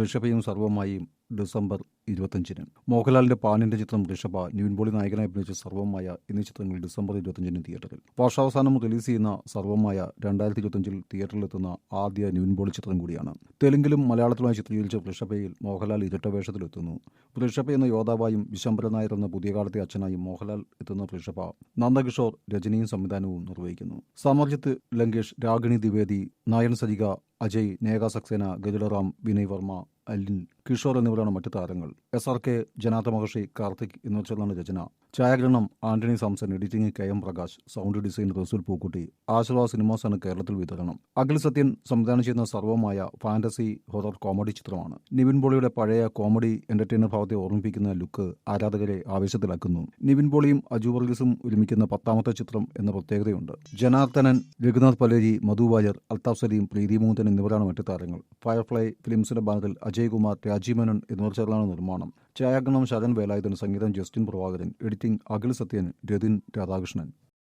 ഋഷഭയും സർവ്വമായും December 25-ന്. മോഹൻലാലിന്റെ pan-Indian ചിത്രം ഋഷഭ, നിവിൻ പോളി നായകനായി അഭിനയിച്ച സർവ്വമായ എന്നീ ചിത്രങ്ങൾ ഡിസംബർ 25-ന് തിയേറ്ററിൽ. വർഷാവസാനം റിലീസ് ചെയ്യുന്ന സർവ്വമായ 2025-ൽ തിയേറ്ററിലെത്തുന്ന ആദ്യ നിവിൻ പോളി ചിത്രം കൂടിയാണ്. തെലുങ്കിലും മലയാളത്തിലുമായി ചിത്രീകരിച്ച ഋഷഭയിൽ മോഹൻലാൽ ഇരട്ട വേഷത്തിലെത്തുന്നു. ഋഷഭ എന്ന യോദ്ധാവായും വിശംബരൻ നായർ എന്ന പുതിയ കാലത്തെ അച്ഛനായും മോഹൻലാൽ എത്തുന്ന ഋഷഭ നന്ദകിഷോർ രചനയും സംവിധാനവും നിർവഹിക്കുന്നു. സമർജിത്ത് ലങ്കേഷ്, രാഗിണി ദ്വിവേദി, നയൻ സരിക, അജയ്, നേഹ സക്സേന, ഗജലറാം, വിനയ് വർമ്മ, അലിൻ, കിഷോർ എന്നിവരാണ് മറ്റു താരങ്ങൾ. SRK, ജനാത്ത മഹർഷി, കാർത്തിക് എന്നിവർ ചേർന്നാണ് രചന. ഛായാഗ്രഹണം Antony Samson, editing KM Prakash, sound design റസൂൽ പൂക്കുട്ടി. ആശീർവാദ് സിനിമാസാണ് കേരളത്തിൽ വിതരണം. അഖിൽ സത്യൻ സംവിധാനം ചെയ്യുന്ന സർവ്വമായ ഫാന്റസി ഹൊറർ കോമഡി ചിത്രമാണ്. നിവിൻ പോളിയുടെ പഴയ കോമഡി എന്റർടൈനർ ഭാവത്തെ ഓർമ്മിപ്പിക്കുന്ന ലുക്ക് ആരാധകരെ ആവേശത്തിലാക്കുന്നു. നിവിൻ പോളിയും അജു വർഗീസും ഒരുമിക്കുന്ന 10ാമത്തെ ചിത്രം എന്ന പ്രത്യേകതയുണ്ട്. ജനാർദ്ദനൻ, രഘുനാഥ് പലേരി, മധു വാര്യർ, അൽതാഫ് സലീം, പ്രീതി മൂന്തൻ എന്നിവരാണ് മറ്റു താരങ്ങൾ. ഫയർഫ്ലൈ ഫിലിംസിന്റെ ബാനറിൽ അജയ് കുമാർ, രാജീവ് മേനോൻ എന്നിവർ ചേർന്നാണ് നിർമ്മാണം. ഛായാഗ്രഹണം ശരൺ വേലായുധൻ, സംഗീതം ജസ്റ്റിൻ പ്രഭാകരൻ, എഡിറ്റിംഗ് അഖിൽ സത്യൻ, രതിൻ രാധാകൃഷ്ണൻ.